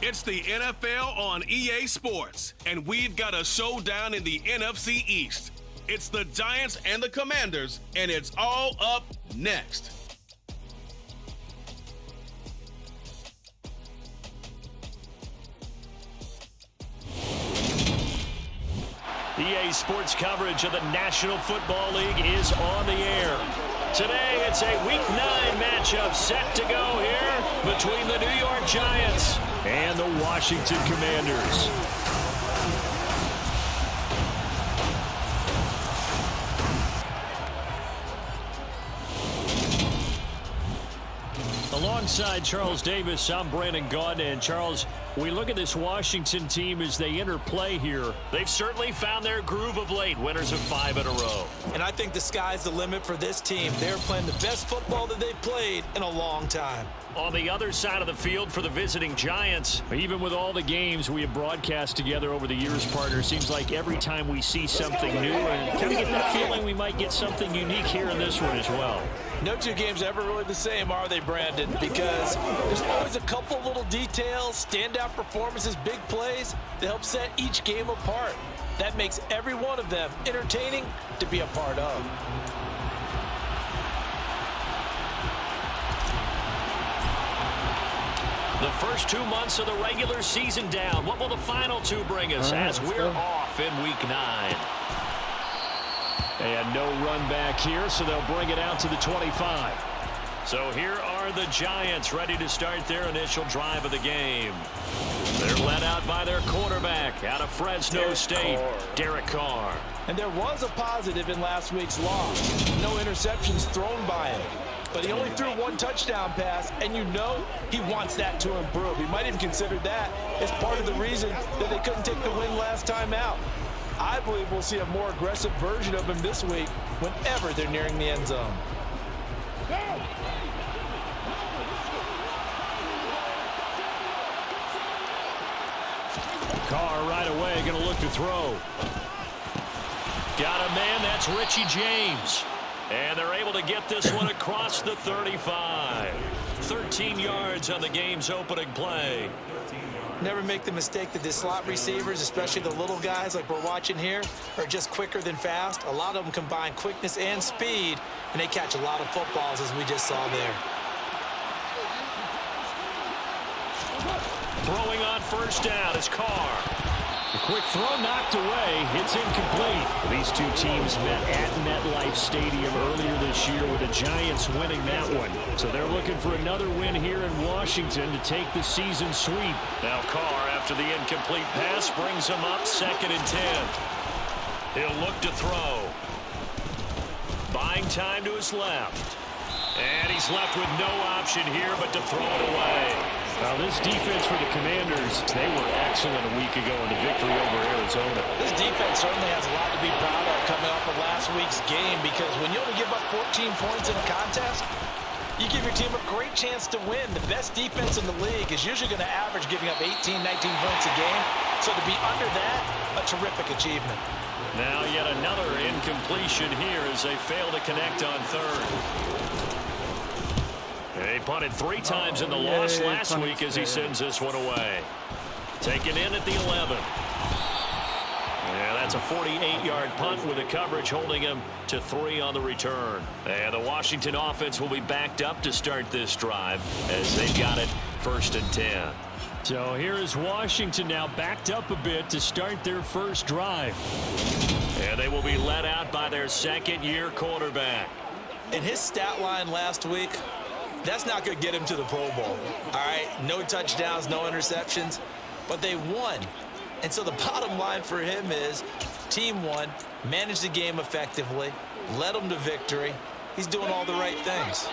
It's the NFL on EA Sports, and we've got a showdown in the NFC East. It's the Giants and the Commanders, and it's all up next. EA Sports coverage of the National Football League is on the air. Today, it's a Week 9 matchup set to go here between the New York Giants and the Washington Commanders. Alongside Charles Davis, I'm Brandon Gaudin. And Charles, we look at this Washington team as they enter play here. They've certainly found their groove of late, winners of 5 in a row. And I think the sky's the limit for this team. They're playing the best football that they've played in a long time. On the other side of the field for the visiting Giants, even with all the games we have broadcast together over the years, partner, seems like every time we see something new and kind of get that feeling we might get something unique here in this one as well. No two games are ever really the same, are they, Brandon? Because there's always a couple little details, standout performances, big plays that help set each game apart. That makes every one of them entertaining to be a part of. The first 2 months of the regular season down. What will the final 2 bring us as we're off in Week 9? And no run back here, so they'll bring it out to the 25. So here are the Giants ready to start their initial drive of the game. They're led out by their quarterback out of Fresno State, Derek Carr. And there was a positive in last week's loss. No interceptions thrown by him. But he only threw 1 touchdown pass, and you know he wants that to improve. He might even consider that as part of the reason that they couldn't take the win last time out. I believe we'll see a more aggressive version of him this week whenever they're nearing the end zone. Carr right away going to look to throw. Got a man, that's Richie James. And they're able to get this one across the 35. 13 yards on the game's opening play. Never make the mistake that the slot receivers, especially the little guys like we're watching here, are just quicker than fast. A lot of them combine quickness and speed, and they catch a lot of footballs, as we just saw there. Throwing on first down is Carr. A quick throw knocked away. It's incomplete. These two teams met at MetLife Stadium earlier this year with the Giants winning that one. So they're looking for another win here in Washington to take the season sweep. Now Carr, after the incomplete pass, brings him up 2nd and 10. He'll look to throw. Buying time to his left. And he's left with no option here but to throw it away. Now this defense for the Commanders, they were excellent a week ago in the victory over Arizona. This defense certainly has a lot to be proud of coming off of last week's game, because when you only give up 14 points in a contest, you give your team a great chance to win. The best defense in the league is usually going to average giving up 18, 19 points a game. So to be under that, a terrific achievement. Now yet another incompletion here as they fail to connect on 3rd. He punted 3 times in the loss last week as he sends this one away. Taken in at the 11. Yeah, that's a 48-yard punt with the coverage holding him to 3 on the return. And the Washington offense will be backed up to start this drive as they've got it 1st and 10. So here is Washington now backed up a bit to start their first drive. And they will be led out by their 2nd-year quarterback. In his stat line last week, that's not going to get him to the Pro Bowl. All right, no touchdowns, no interceptions, but they won. And so the bottom line for him is team won, managed the game effectively, led them to victory. He's doing all the right things.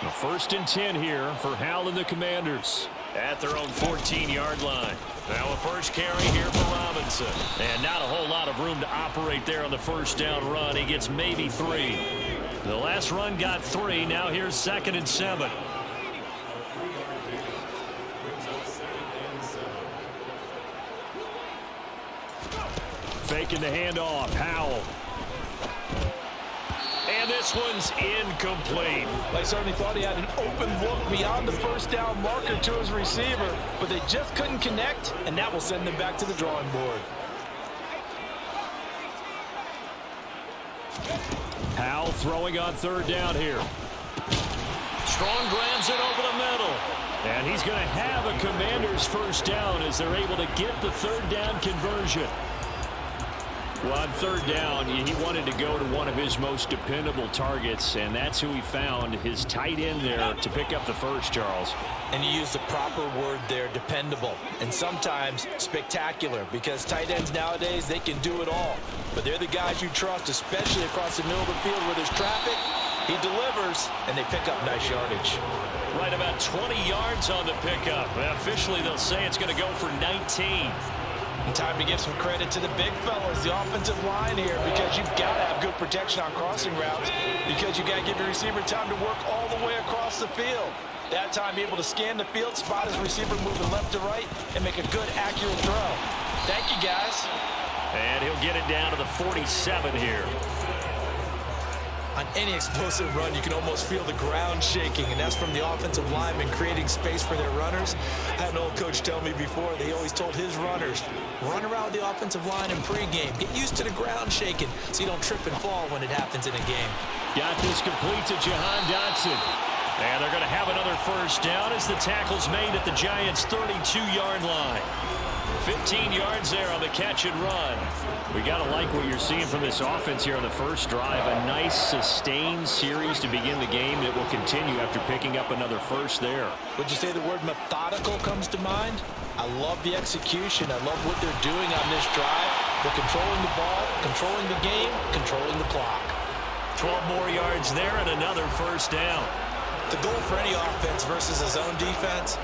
The 1st and 10 here for Howell and the Commanders at their own 14-yard line. Now a first carry here for Robinson. And not a whole lot of room to operate there on the first down run. He gets maybe 3. The last run got 3. Now here's 2nd and 7. Faking the handoff. Howell. And this one's incomplete. I certainly thought he had an open look beyond the first down marker to his receiver, but they just couldn't connect, and that will send them back to the drawing board. Howell throwing on third down here. Strong grabs it over the middle. And he's going to have a Commander's first down as they're able to get the third down conversion. Well, on third down, he wanted to go to one of his most dependable targets, and that's who he found, his tight end there, to pick up the first, Charles. And you use the proper word there, dependable, and sometimes spectacular, because tight ends nowadays, they can do it all. But they're the guys you trust, especially across the middle of the field where there's traffic. He delivers, and they pick up nice yardage. Right about 20 yards on the pickup. Officially, they'll say it's going to go for 19. And time to give some credit to the big fellas, the offensive line here, because you've got to have good protection on crossing routes, because you've got to give your receiver time to work all the way across the field. That time, be able to scan the field, spot his receiver moving left to right, and make a good, accurate throw. Thank you, guys. And he'll get it down to the 47 here. On any explosive run, you can almost feel the ground shaking, and that's from the offensive linemen creating space for their runners. I had an old coach tell me before, they always told his runners, run around the offensive line in pregame. Get used to the ground shaking so you don't trip and fall when it happens in a game. Got this complete to Jahan Dotson. And they're going to have another first down as the tackle's made at the Giants' 32-yard line. 15 yards there on the catch and run. We got to like what you're seeing from this offense here on the first drive. A nice sustained series to begin the game that will continue after picking up another first there. Would you say the word methodical comes to mind? I love the execution. I love what they're doing on this drive. They're controlling the ball, controlling the game, controlling the clock. 12 more yards there and another first down. The goal for any offense versus a zone defense,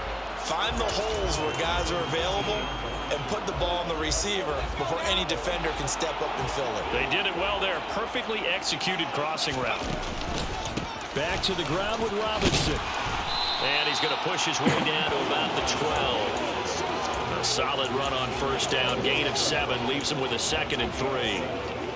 find the holes where guys are available and put the ball on the receiver before any defender can step up and fill it. They did it well there. Perfectly executed crossing route. Back to the ground with Robinson. And he's going to push his way down to about the 12. A solid run on first down. Gain of 7 leaves him with a 2nd and 3.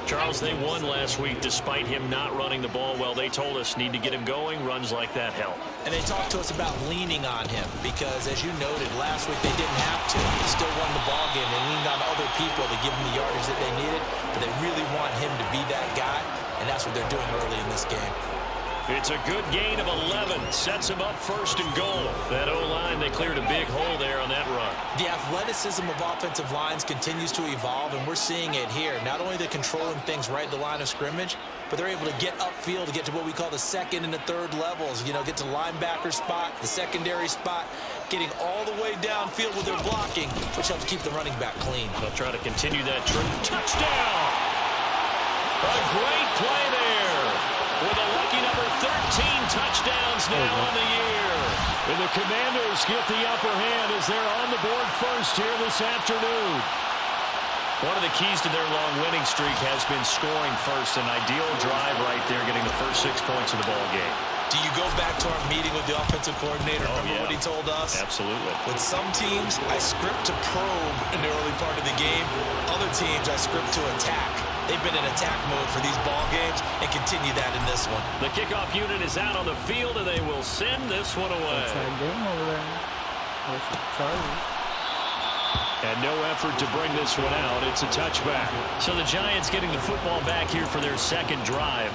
Charles, they won last week despite him not running the ball well. They told us need to get him going. Runs like that help. And they talked to us about leaning on him because, as you noted, last week they didn't have to. They still won the ball game. They leaned on other people to give them the yardage that they needed, but they really want him to be that guy, and that's what they're doing early in this game. It's a good gain of 11. Sets him up 1st and goal. That O-line, they cleared a big hole there on that run. The athleticism of offensive lines continues to evolve, and we're seeing it here. Not only are they controlling things right at the line of scrimmage, but they're able to get upfield to get to what we call the 2nd and the 3rd levels. You know, get to the linebacker spot, the secondary spot, getting all the way downfield with their blocking, which helps keep the running back clean. They'll try to continue that trend. Touchdown! A great play there. With a lucky number 13 touchdowns now on the year. And the Commanders get the upper hand as they're on the board first here this afternoon. One of the keys to their long winning streak has been scoring first. An ideal drive right there, getting the first 6 points of the ball game. Do you go back to our meeting with the offensive coordinator? Remember what he told us? Absolutely. With some teams, I script to probe in the early part of the game. Other teams, I script to attack. They've been in attack mode for these ball games and continue that in this one. The kickoff unit is out on the field, and they will send this one away. Game over there. Sorry. And no effort to bring this one out. It's a touchback. So the Giants getting the football back here for their 2nd drive.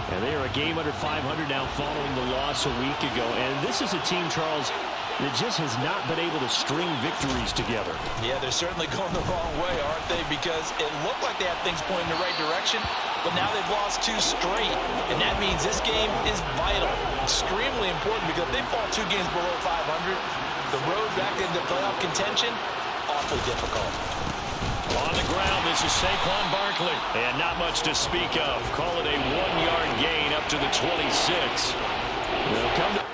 And they are a game under 500 now following the loss a week ago. And this is a team, Charles, that just has not been able to string victories together. Yeah, they're certainly going the wrong way, aren't they? Because it looked like they had things pointing in the right direction, but now they've lost 2 straight. And that means this game is vital, extremely important, because if they fall 2 games below 500, the road back into playoff contention, awfully difficult. On the ground, this is Saquon Barkley. And not much to speak of. Call it a 1-yard gain up to the 26. They'll come to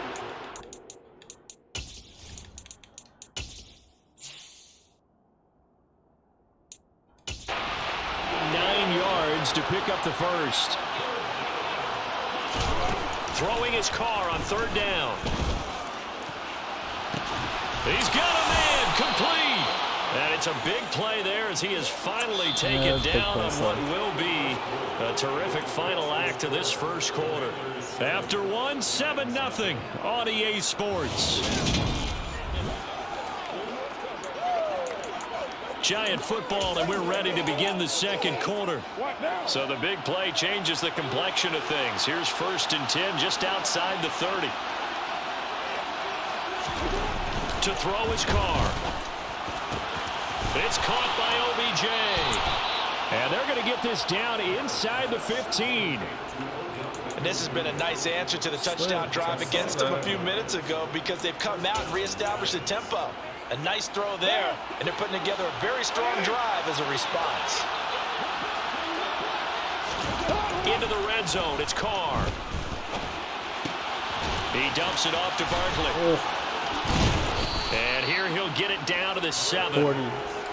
9 yards to pick up the first. Throwing his car on 3rd down. He's got a man complete. And And it's a big play there as he has finally taken down on what will be a terrific final act of this first quarter. After one, 7-0 on EA Sports. Giant football, and we're ready to begin the second quarter. So the big play changes the complexion of things. Here's 1st and 10 just outside the 30. To throw his Carr. It's caught by OBJ. And they're going to get this down inside the 15. And this has been a nice answer to the touchdown drive against them a few minutes ago because they've come out and reestablished the tempo. A nice throw there, and they're putting together a very strong drive as a response. Into the red zone, it's Carr. He dumps it off to Barkley. And here he'll get it down to the 7. 40.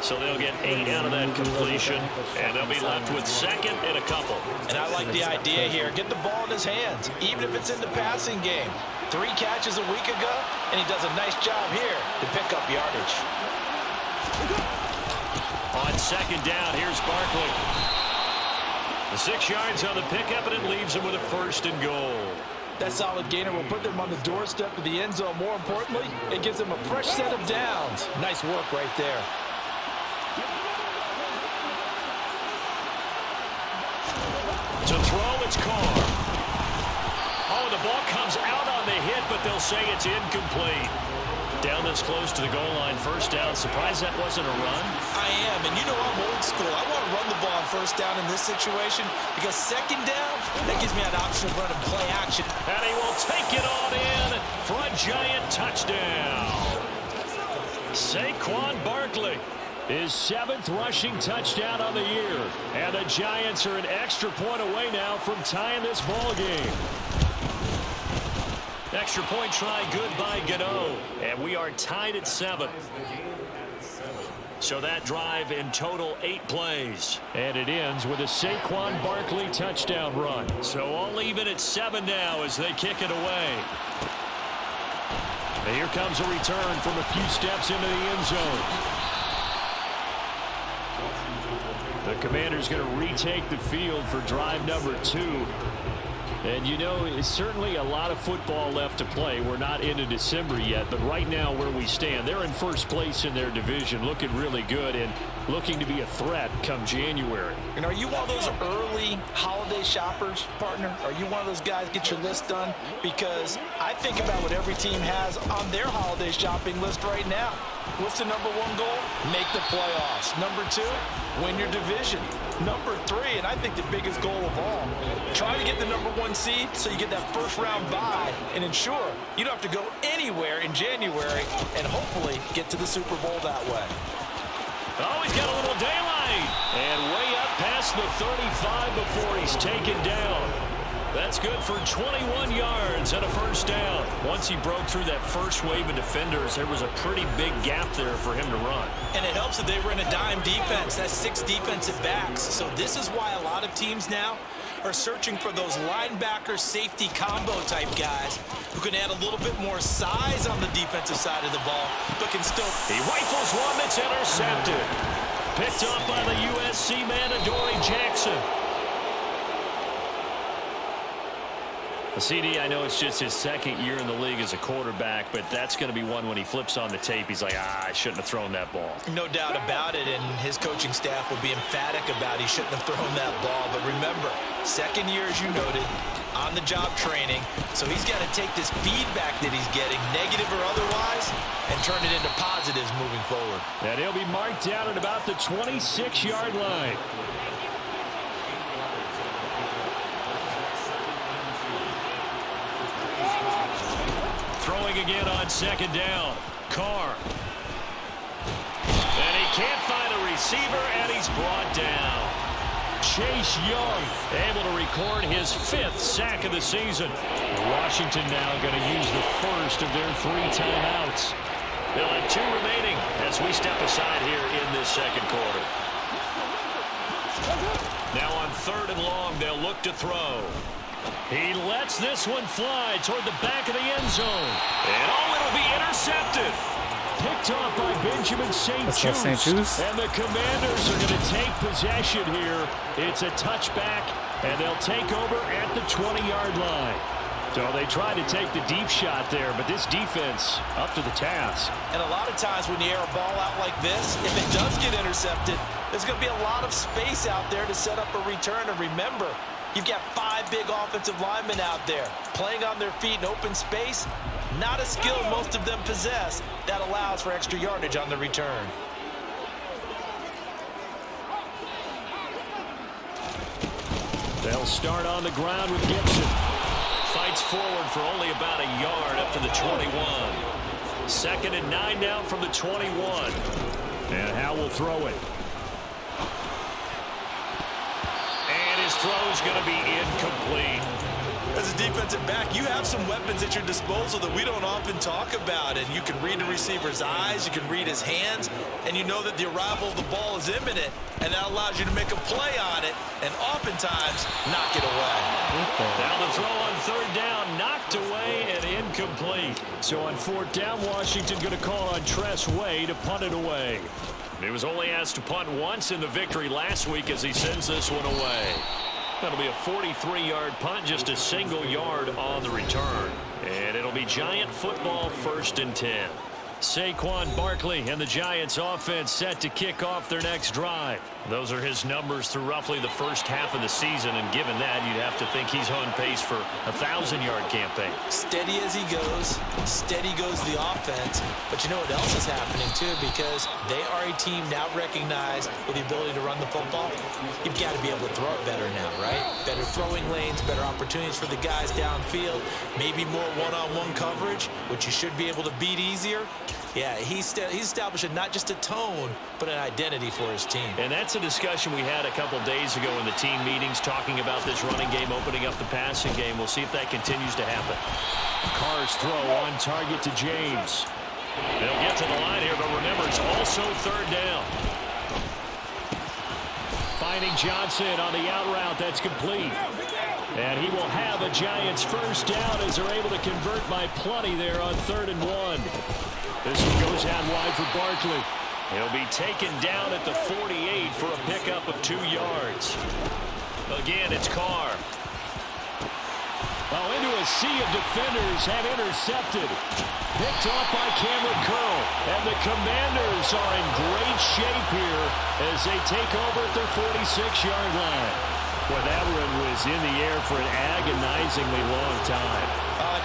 So they'll get 8 out of that completion, and they'll be left with 2nd and a couple. And I like the idea here. Get the ball in his hands, even if it's in the passing game. 3 catches a week ago, and he does a nice job here to pick up yardage. On 2nd down, here's Barkley. The 6 yards on the pickup, and it leaves him with a 1st and goal. That solid gainer will put them on the doorstep of the end zone. More importantly, it gives them a fresh set of downs. Nice work right there. To throw, it's Carr. Oh, the ball comes out on the hit, but they'll say it's incomplete. Down this close to the goal line, 1st down. Surprised that wasn't a run? I am, and you know I'm old school. I want to run the ball on 1st down in this situation because 2nd down, that gives me an option of running play action. And he will take it on in for a giant touchdown. Saquon Barkley. His 7th rushing touchdown on the year. And the Giants are an extra point away now from tying this ball game. Extra point try good by Gano. And we are tied at 7. So that drive in total 8 plays. And it ends with a Saquon Barkley touchdown run. So all even at 7 now as they kick it away. And here comes a return from a few steps into the end zone. The Commanders going to retake the field for drive number 2. And, you know, it's certainly a lot of football left to play. We're not into December yet, but right now where we stand, they're in 1st place in their division, looking really good and looking to be a threat come January. And are you one of those early holiday shoppers, partner? Are you one of those guys get your list done? Because I think about what every team has on their holiday shopping list right now. What's the number 1 goal? Make the playoffs. Number 2, win your division. Number 3, and I think the biggest goal of all, try to get the number 1 seed so you get that 1st round bye and ensure you don't have to go anywhere in January and hopefully get to the Super Bowl that way. Oh, he's got a little daylight. And way up past the 35 before he's taken down. That's good for 21 yards and a 1st down. Once he broke through that first wave of defenders, there was a pretty big gap there for him to run. And it helps that they were in a dime defense. That's 6 defensive backs. So this is why a lot of teams now are searching for those linebacker safety combo type guys who can add a little bit more size on the defensive side of the ball, but can still... He rifles one that's intercepted. Picked up by the USC man, Adoree Jackson. CD, I know it's just his 2nd year in the league as a quarterback, but that's going to be one when he flips on the tape. He's like, I shouldn't have thrown that ball. No doubt about it, and his coaching staff will be emphatic about he shouldn't have thrown that ball. But remember, 2nd year, as you noted, on-the-job training, so he's got to take this feedback that he's getting, negative or otherwise, and turn it into positives moving forward. And he'll be marked down at about the 26-yard line. Throwing again on 2nd down. Carr. And he can't find a receiver, and he's brought down. Chase Young able to record his 5th sack of the season. Washington now going to use the first of their 3 timeouts. They'll have 2 remaining as we step aside here in this second quarter. Now on 3rd and long, they'll look to throw. He lets this one fly toward the back of the end zone. And oh, it'll be intercepted. Picked off by Benjamin St. Just. And the Commanders are going to take possession here. It's a touchback, and they'll take over at the 20-yard line. So they tried to take the deep shot there, but this defense up to the task. And a lot of times when you air a ball out like this, if it does get intercepted, there's going to be a lot of space out there to set up a return. And remember, you've got 5 big offensive linemen out there playing on their feet in open space. Not a skill most of them possess that allows for extra yardage on the return. They'll start on the ground with Gibson. Fights forward for only about a yard up to the 21. 2nd and 9 now from the 21. And Howell will throw it. And his throw is going to be incomplete. As a defensive back, you have some weapons at your disposal that we don't often talk about. And you can read the receiver's eyes, you can read his hands, and you know that the arrival of the ball is imminent, and that allows you to make a play on it and oftentimes knock it away. Now the throw on 3rd down, knocked away and incomplete. So on 4th down, Washington going to call on Tress Way to punt it away. He was only asked to punt once in the victory last week as he sends this one away. That'll be a 43-yard punt, just a single yard on the return. And it'll be Giant football, 1st and 10. Saquon Barkley and the Giants offense set to kick off their next drive. Those are his numbers through roughly the first half of the season, and given that, you'd have to think he's on pace for a 1,000-yard campaign. Steady as he goes, steady goes the offense. But you know what else is happening, too, because they are a team now recognized with the ability to run the football. You've got to be able to throw it better now, right? Better throwing lanes, better opportunities for the guys downfield, maybe more one-on-one coverage, which you should be able to beat easier. Yeah, he's establishing not just a tone, but an identity for his team. And that's a discussion we had a couple days ago in the team meetings, talking about this running game, opening up the passing game. We'll see if that continues to happen. Carr's throw on target to James. They'll get to the line here, but remember, it's also 3rd down. Finding Johnson on the out route. That's complete. And he will have a Giants 1st down as they're able to convert by plenty there on 3rd and 1. This one goes out wide for Barkley. He'll be taken down at the 48 for a pickup of 2 yards. Again, it's Carr. Well, into a sea of defenders and intercepted. Picked off by Cameron Curl. And the Commanders are in great shape here as they take over at their 46-yard line. Well, that one was in the air for an agonizingly long time.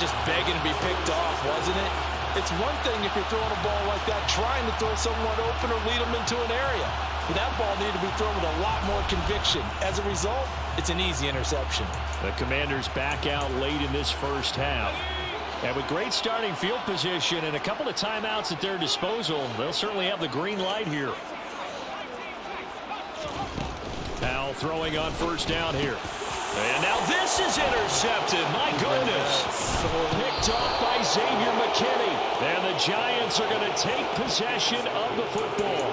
Just begging to be picked off, wasn't it? It's one thing if you're throwing a ball like that, trying to throw someone open or lead them into an area. But that ball needed to be thrown with a lot more conviction. As a result, it's an easy interception. The Commanders back out late in this first half. And with great starting field position and a couple of timeouts at their disposal, they'll certainly have the green light here. Howell throwing on 1st down here. And now this is intercepted. My goodness. Picked off by Xavier McKinney. And the Giants are going to take possession of the football.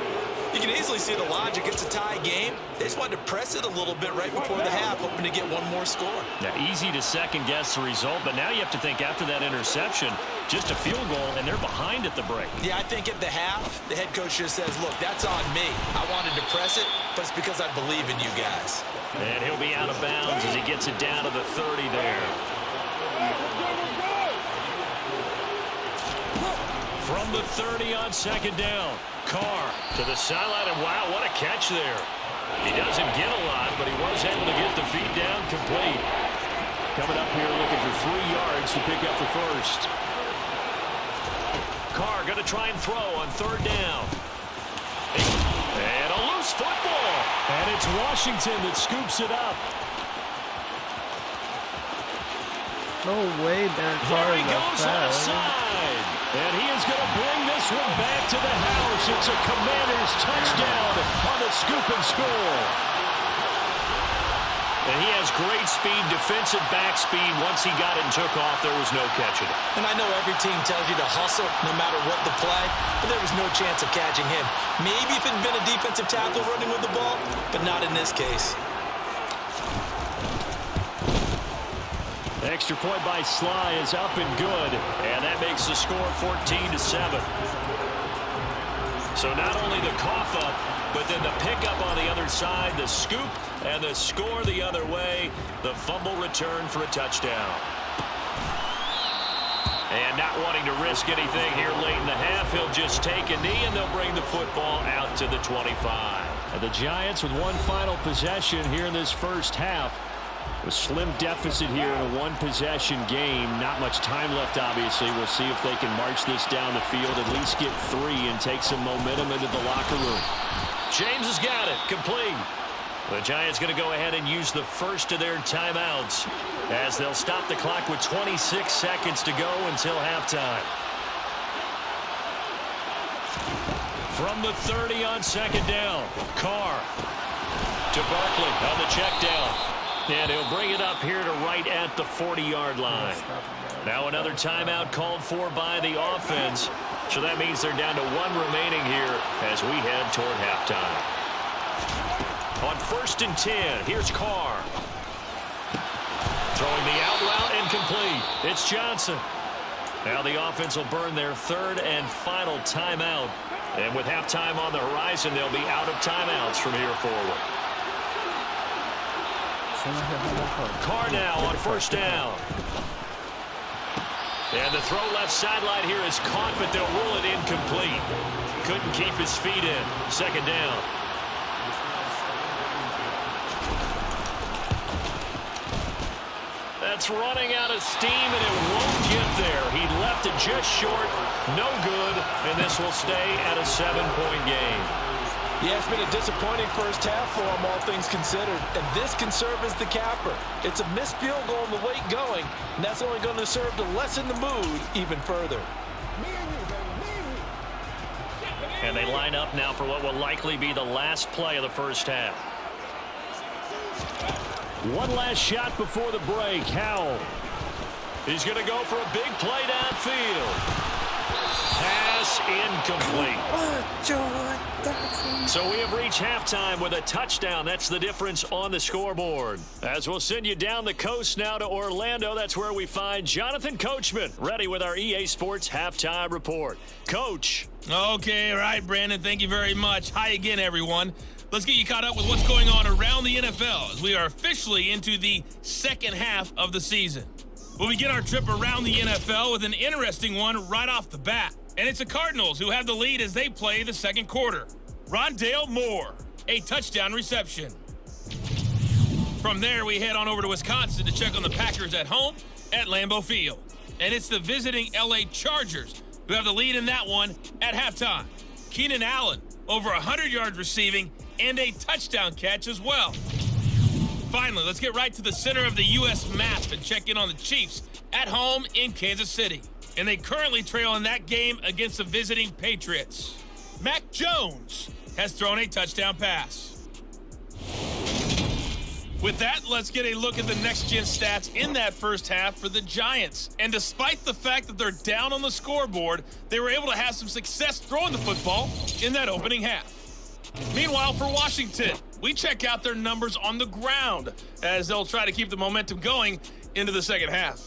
You can easily see the logic. It's a tie game. They just wanted to press it a little bit right before the half, hoping to get one more score. Now, easy to second-guess the result, but now you have to think after that interception, just a field goal, and they're behind at the break. Yeah, I think at the half, the head coach just says, look, that's on me. I wanted to press it, but it's because I believe in you guys. And he'll be out of bounds as he gets it down to the 30 there. From the 30 on 2nd down. Carr to the sideline, and wow, what a catch there. He doesn't get a lot, but he was able to get the feet down complete. Coming up here looking for 3 yards to pick up the 1st. Carr going to try and throw on 3rd down. And a loose football. And it's Washington that scoops it up. No way, Derek Carr There he goes offside. And he is going to bring this one back to the house. It's a Commanders touchdown on the scoop and score. And he has great speed, defensive back speed. Once he got it and took off, there was no catching it. And I know every team tells you to hustle no matter what the play, but there was no chance of catching him. Maybe if it had been a defensive tackle running with the ball, but not in this case. Extra point by Sly is up and good, and that makes the score 14-7. So not only the cough up, but then the pickup on the other side, the scoop, and the score the other way. The fumble return for a touchdown. And not wanting to risk anything here late in the half, he'll just take a knee, and they'll bring the football out to the 25. And the Giants with one final possession here in this first half. A slim deficit here in a one-possession game. Not much time left, obviously. We'll see if they can march this down the field, at least get 3, and take some momentum into the locker room. James has got it. Complete. The Giants going to go ahead and use the first of their timeouts as they'll stop the clock with 26 seconds to go until halftime. From the 30 on second down, Carr to Barkley on the check down. And he'll bring it up here to right at the 40-yard line. Now another timeout called for by the offense. So that means they're down to 1 remaining here as we head toward halftime. On 1st and 10, here's Carr. Throwing the out route, incomplete. It's Johnson. Now the offense will burn their 3rd and final timeout. And with halftime on the horizon, they'll be out of timeouts from here forward. Carr now on 1st down. And the throw left sideline here is caught, but they'll rule it incomplete. Couldn't keep his feet in. 2nd down. That's running out of steam, and it won't get there. He left it just short. No good, and this will stay at a 7-point game. Yeah, it's been a disappointing first half for him, all things considered. And this can serve as the capper. It's a missed field goal in the late going, and that's only going to serve to lessen the mood even further. And they line up now for what will likely be the last play of the first half. One last shot before the break. Howell. He's going to go for a big play downfield. Pass incomplete. So we have reached halftime with a touchdown. That's the difference on the scoreboard. As we'll send you down the coast now to Orlando, that's where we find Jonathan Coachman, ready with our EA Sports halftime report. Coach. Okay, all right, Brandon, thank you very much. Hi again, everyone. Let's get you caught up with what's going on around the NFL as we are officially into the second half of the season. We'll begin our trip around the NFL with an interesting one right off the bat. And it's the Cardinals who have the lead as they play the second quarter. Rondale Moore, a touchdown reception. From there, we head on over to Wisconsin to check on the Packers at home at Lambeau Field. And it's the visiting LA Chargers who have the lead in that one at halftime. Keenan Allen, over 100 yards receiving and a touchdown catch as well. Finally, let's get right to the center of the U.S. map and check in on the Chiefs at home in Kansas City. And they currently trail in that game against the visiting Patriots. Mac Jones has thrown a touchdown pass. With that, let's get a look at the next-gen stats in that first half for the Giants. And despite the fact that they're down on the scoreboard, they were able to have some success throwing the football in that opening half. Meanwhile, for Washington, we check out their numbers on the ground as they'll try to keep the momentum going into the second half.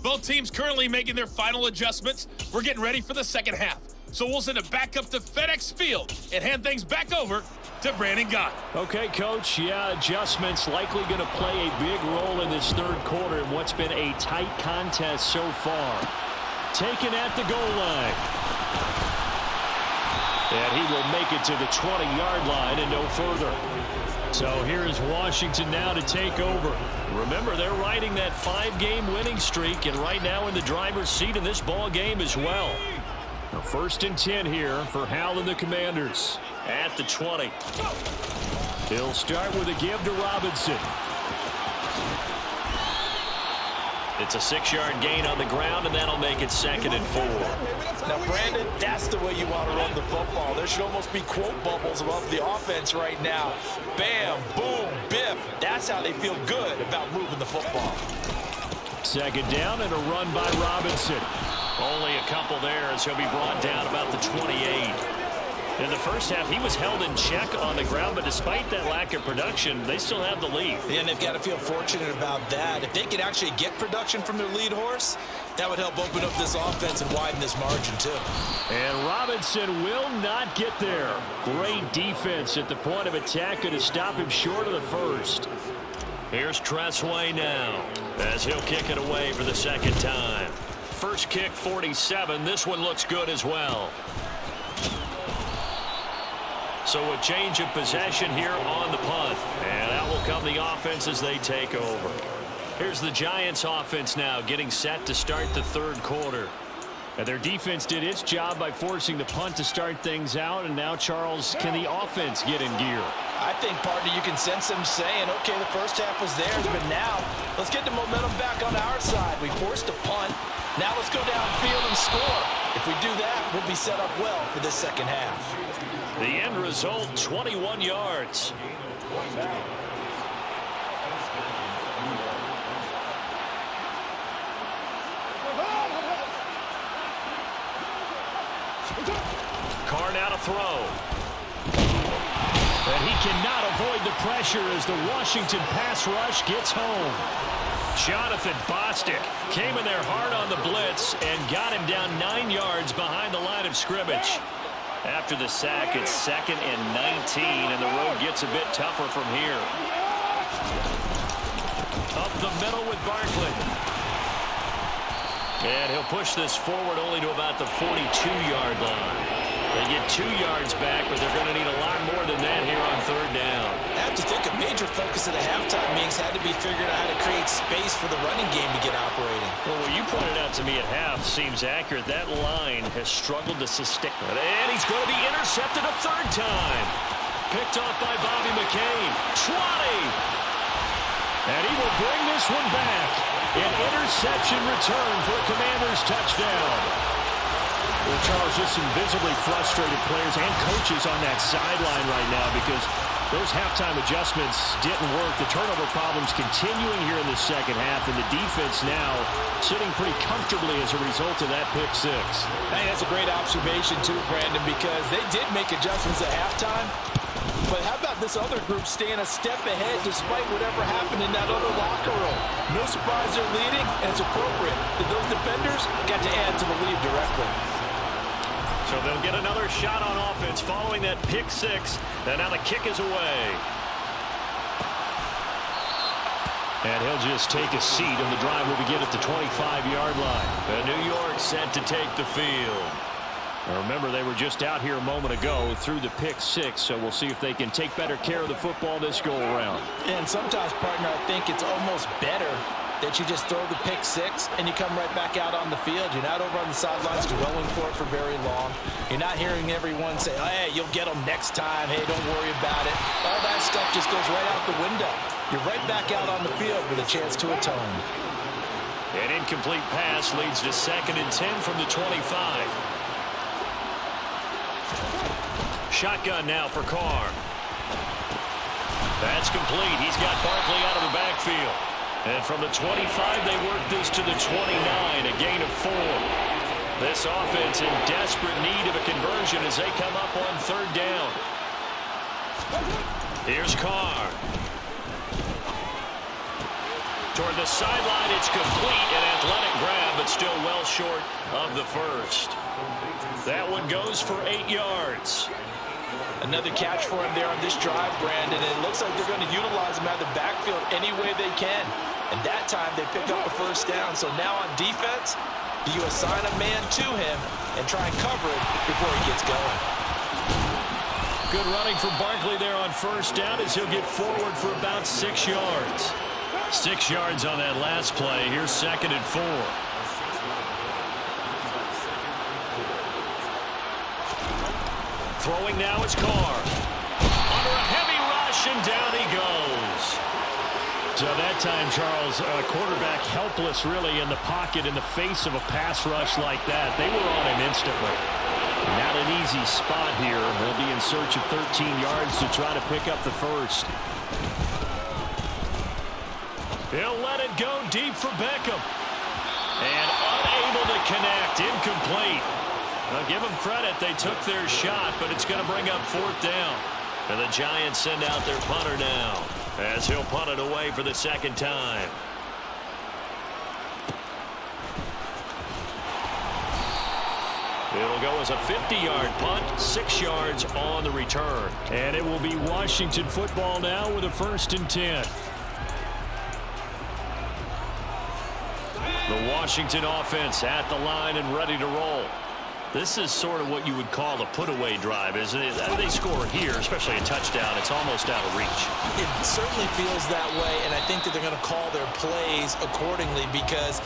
Both teams currently making their final adjustments. We're getting ready for the second half. So we'll send it back up to FedEx Field and hand things back over to Brandon Gott. Okay, Coach. Yeah, adjustments likely going to play a big role in this third quarter in what's been a tight contest so far. Taken at the goal line. And he will make it to the 20-yard line and no further. So here is Washington now to take over. Remember, they're riding that 5-game winning streak, and right now in the driver's seat in this ball game as well. Now 1st and 10 here for Howell and the Commanders at the 20. He'll start with a give to Robinson. It's a 6-yard gain on the ground, and that'll make it 2nd and 4. Now, Brandon, that's the way you want to run the football. There should almost be quote bubbles above the offense right now. Bam, boom, biff. That's how they feel good about moving the football. 2nd down and a run by Robinson. Only a couple there as he'll be brought down about the 28. In the first half, he was held in check on the ground, but despite that lack of production, they still have the lead. And they've got to feel fortunate about that. If they could actually get production from their lead horse, that would help open up this offense and widen this margin, too. And Robinson will not get there. Great defense at the point of attack, going to stop him short of the first. Here's Tressway now, as he'll kick it away for the second time. First kick, 47. This one looks good as well. So a change of possession here on the punt. And out will come the offense as they take over. Here's the Giants offense now getting set to start the third quarter. And their defense did its job by forcing the punt to start things out. And now, Charles, can the offense get in gear? I think, partner, you can sense them saying, okay, the first half was theirs, but now let's get the momentum back on our side. We forced a punt. Now let's go downfield and score. If we do that, we'll be set up well for this second half. The end result, 21 yards. Carr now to throw. And he cannot avoid the pressure as the Washington pass rush gets home. Jonathan Bostic came in there hard on the blitz and got him down 9 yards behind the line of scrimmage. After the sack, it's 2nd and 19, and the road gets a bit tougher from here. Up the middle with Barkley. And he'll push this forward only to about the 42-yard line. They get 2 yards back, but they're going to need a lot more than that here on third down. I have to think a major focus of the halftime meetings had to be figuring out how to create space for the running game to get operating. Well, what you pointed out to me at half seems accurate. That line has struggled to sustain. And he's going to be intercepted a third time. Picked off by Bobby McCain. 20. And he will bring this one back. An interception return for a Commanders touchdown. Well, Charles, just some visibly frustrated players and coaches on that sideline right now because those halftime adjustments didn't work. The turnover problems continuing here in the second half, and the defense now sitting pretty comfortably as a result of that pick six. I think that's a great observation, too, Brandon, because they did make adjustments at halftime. But how about this other group staying a step ahead despite whatever happened in that other locker room? No surprise they're leading, and it's appropriate that those defenders got to add to the lead directly. So they'll get another shot on offense following that pick six. And now the kick is away. And he'll just take a seat, and the drive will begin at the 25-yard line. And New York set to take the field. Now remember, they were just out here a moment ago through the pick six, so we'll see if they can take better care of the football this go-around. And sometimes, partner, I think it's almost better that you just throw the pick six and you come right back out on the field. You're not over on the sidelines dwelling for it for very long. You're not hearing everyone say, oh, hey, you'll get them next time. Hey, don't worry about it. All that stuff just goes right out the window. You're right back out on the field with a chance to atone. An incomplete pass leads to 2nd and 10 from the 25. Shotgun now for Carr. That's complete. He's got Barkley out of the backfield. And from the 25, they work this to the 29, a gain of 4. This offense in desperate need of a conversion as they come up on third down. Here's Carr. Toward the sideline, it's complete. An athletic grab, but still well short of the first. That one goes for 8 yards. Another catch for him there on this drive, Brandon. And it looks like they're going to utilize him out of the backfield any way they can. And that time they pick up a first down. So now on defense, do you assign a man to him and try and cover it before he gets going? Good running for Barkley there on first down as he'll get forward for about 6 yards. 6 yards on that last play. Here's 2nd and 4. Throwing now is Carr. Under a heavy rush, and down he goes. So that time, Charles, quarterback helpless really in the pocket in the face of a pass rush like that. They were on him instantly. Not an easy spot here. They'll be in search of 13 yards to try to pick up the first. He'll let it go deep for Beckham. And unable to connect. Incomplete. Now give them credit. They took their shot, but it's going to bring up 4th down. And the Giants send out their punter now, as he'll punt it away for the 2nd time. It'll go as a 50-yard punt, 6 yards on the return. And it will be Washington football now with a 1st and 10. The Washington offense at the line and ready to roll. This is sort of what you would call a put-away drive, isn't it? They score here, especially a touchdown. It's almost out of reach. It certainly feels that way, and I think that they're going to call their plays accordingly, because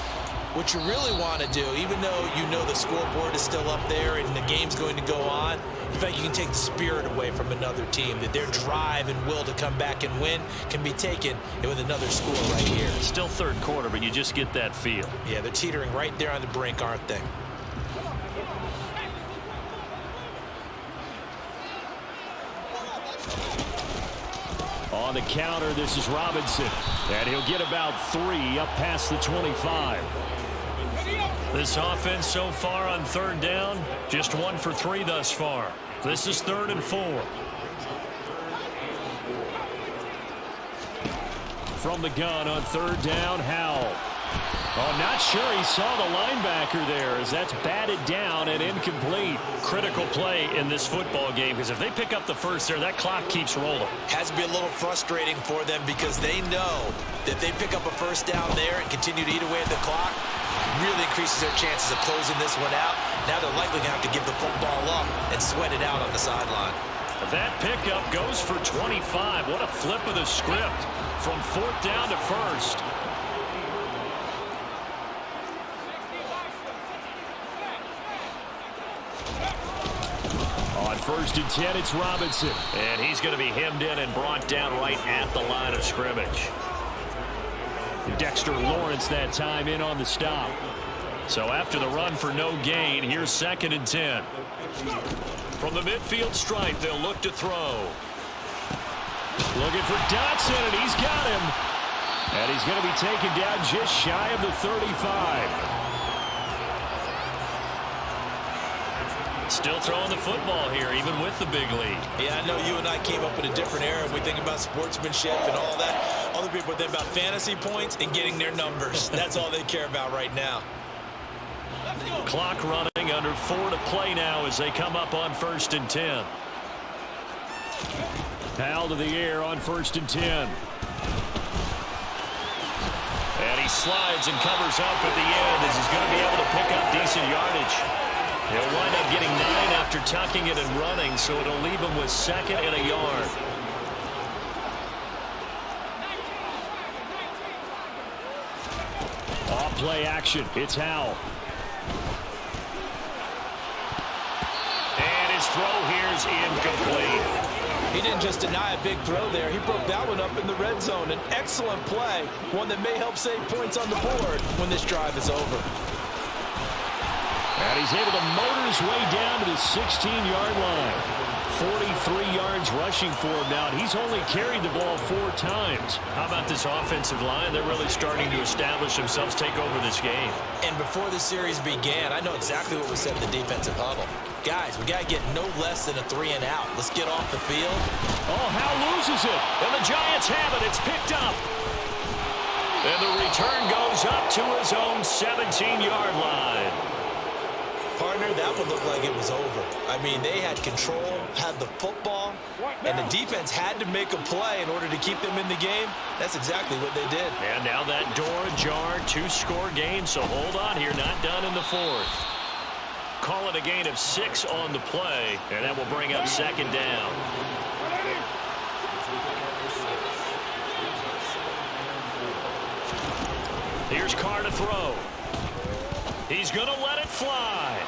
what you really want to do, even though you know the scoreboard is still up there and the game's going to go on, in fact, you can take the spirit away from another team, that their drive and will to come back and win can be taken with another score right here. It's still 3rd quarter, but you just get that feel. Yeah, they're teetering right there on the brink, aren't they? On the counter, this is Robinson. And he'll get about 3 up past the 25. This offense so far on 3rd down, just 1 for 3 thus far. This is 3rd and 4. From the gun on 3rd down, Howell. Oh, not sure he saw the linebacker there, as that's batted down and incomplete. Critical play in this football game, because if they pick up the 1st there, that clock keeps rolling. Has to be a little frustrating for them, because they know that they pick up a 1st down there and continue to eat away at the clock, really increases their chances of closing this one out. Now they're likely going to have to give the football up and sweat it out on the sideline. That pickup goes for 25. What a flip of the script from 4th down to 1st. On 1st and 10, it's Robinson. And he's going to be hemmed in and brought down right at the line of scrimmage. Dexter Lawrence that time in on the stop. So after the run for no gain, here's 2nd and 10. From the midfield stripe, they'll look to throw. Looking for Dotson, and he's got him. And he's going to be taken down just shy of the 35. Still throwing the football here, even with the big lead. Yeah, I know you and I came up in a different era. We think about sportsmanship and all that. Other people think about fantasy points and getting their numbers. That's all they care about right now. Clock running, under 4 to play now as they come up on 1st and 10. Howell to the air on 1st and 10. And he slides and covers up at the end as he's going to be able to pick up decent yardage. He'll wind up getting 9 after tucking it and running, so it'll leave him with 2nd and a yard. Off play action. It's Howell. And his throw here is incomplete. He didn't just deny a big throw there. He broke that one up in the red zone. An excellent play, one that may help save points on the board when this drive is over. And he's able to motor his way down to the 16-yard line. 43 yards rushing for him now. He's only carried the ball 4 times. How about this offensive line? They're really starting to establish themselves, take over this game. And before the series began, I know exactly what we said in the defensive huddle. Guys, we got to get no less than a 3 and out. Let's get off the field. Oh, Howell loses it. And the Giants have it. It's picked up. And the return goes up to his own 17-yard line. Partner, that one looked like it was over. I mean, they had control, had the football, and the defense had to make a play in order to keep them in the game. That's exactly what they did. And now that door ajar, 2-score game, so hold on here, not done in the 4th. Call it a gain of 6 on the play, and that will bring up 2nd down. Here's Carr to throw. He's going to let it fly.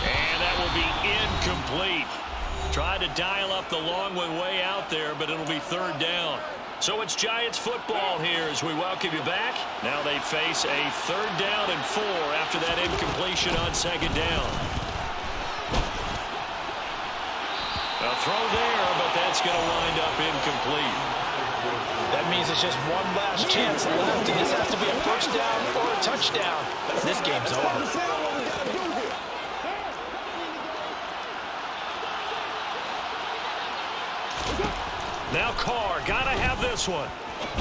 And that will be incomplete. Tried to dial up the long one way out there, but it'll be 3rd down. So it's Giants football here as we welcome you back. Now they face a 3rd down and 4 after that incompletion on 2nd down. A throw there, but that's going to wind up incomplete. That means it's just one last chance left, and this has to be a 1st down or a touchdown. This game's over. Now Carr, gotta have this one.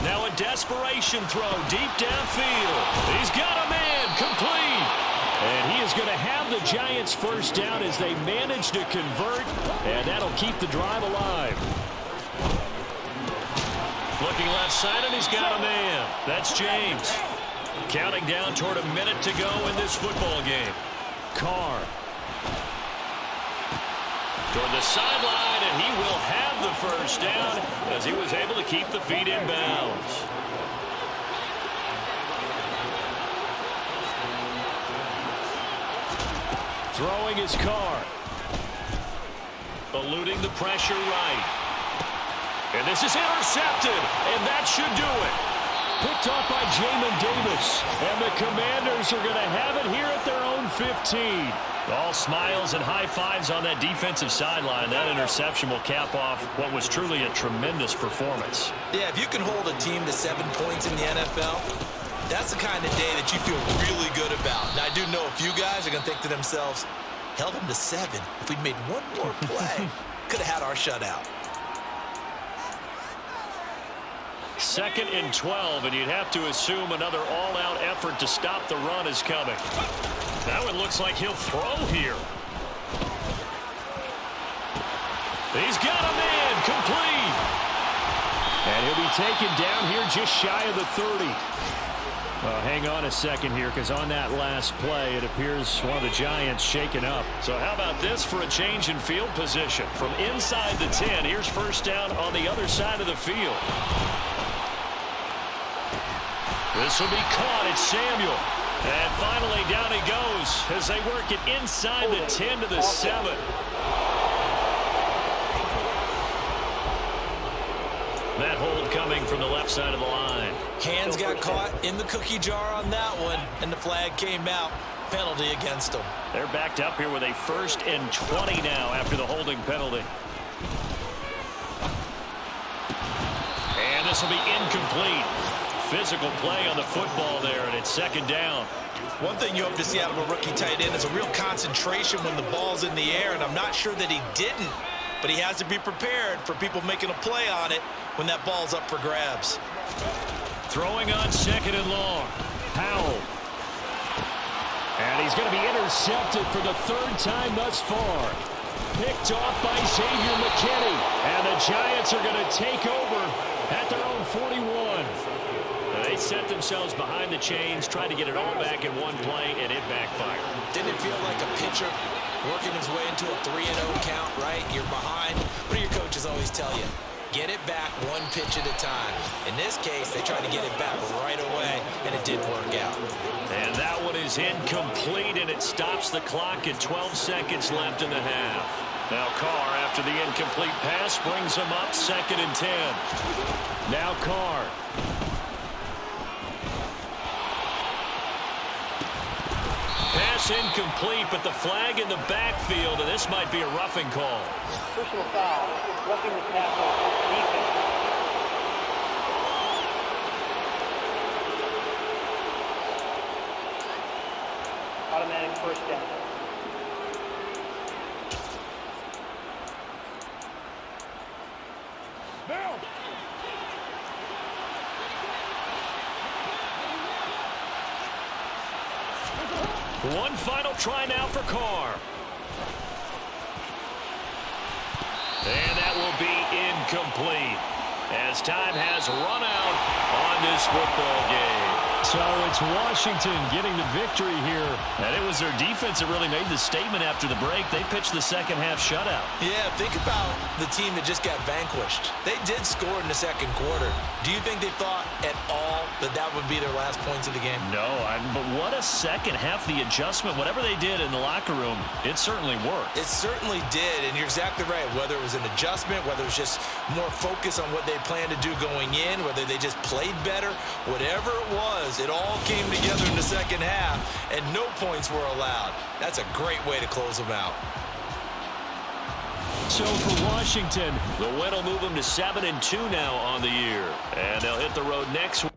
Now a desperation throw deep downfield. He's got a man, complete. And he is going to have the Giants first down as they manage to convert, and that'll keep the drive alive. Looking left side, and he's got a man. That's James. Counting down toward a minute to go in this football game. Carr. Toward the sideline, and he will have the first down as he was able to keep the feet in bounds. Throwing his Carr. Eluding the pressure right. And this is intercepted, and that should do it. Picked off by Jamin Davis. And the Commanders are going to have it here at their own 15. All smiles and high fives on that defensive sideline. That interception will cap off what was truly a tremendous performance. Yeah, if you can hold a team to 7 points in the NFL, that's the kind of day that you feel really good about. Now, I do know a few guys are going to think to themselves, held them to 7. If we'd made one more play, could have had our shutout. 2nd and 12, and you'd have to assume another all-out effort to stop the run is coming. Now it looks like he'll throw here. He's got a man, complete. And he'll be taken down here just shy of the 30. Hang on a second here, because on that last play, it appears one of the Giants shaken up. So how about this for a change in field position? From inside the 10, here's first down on the other side of the field. This will be caught. It's Samuel. And finally down he goes as they work it inside the 10 to the 7. That hold coming from the left side of the line. Hands got caught in the cookie jar on that one, and the flag came out. Penalty against them. They're backed up here with a 1st and 20 now after the holding penalty. And this will be incomplete. Physical play on the football there, and it's 2nd down. One thing you hope to see out of a rookie tight end is a real concentration when the ball's in the air, and I'm not sure that he didn't, but he has to be prepared for people making a play on it when that ball's up for grabs. Throwing on 2nd and long. Howell. And he's going to be intercepted for the 3rd time thus far. Picked off by Xavier McKinney. And the Giants are going to take over at their own 41. They set themselves behind the chains, trying to get it all back in one play, and it backfired. Didn't it feel like a pitcher working his way into a 3-0 count, right? You're behind. What do your coaches always tell you? Get it back one pitch at a time. In this case, they tried to get it back right away, and it did work out. And that one is incomplete, and it stops the clock at 12 seconds left in the half. Now Carr, after the incomplete pass, brings him up 2nd and 10. Now Carr. Pass incomplete, but the flag in the backfield, and this might be a roughing call. Personal foul, roughing the tackle, defense. Automatic first down. One final try now for Carr. And that will be incomplete as time has run out on this football game. So it's Washington getting the victory here. And it was their defense that really made the statement after the break. They pitched the second half shutout. Yeah, think about the team that just got vanquished. They did score in the 2nd quarter. Do you think they thought at all that that would be their last points of the game? No, but what a second half. The adjustment, whatever they did in the locker room, it certainly worked. It certainly did, and you're exactly right. Whether it was an adjustment, whether it was just more focus on what they planned to do going in, whether they just played better, whatever it was, it all came together in the 2nd half, and no points were allowed. That's a great way to close them out. So for Washington, the win will move them to 7-2 now on the year. And they'll hit the road next week.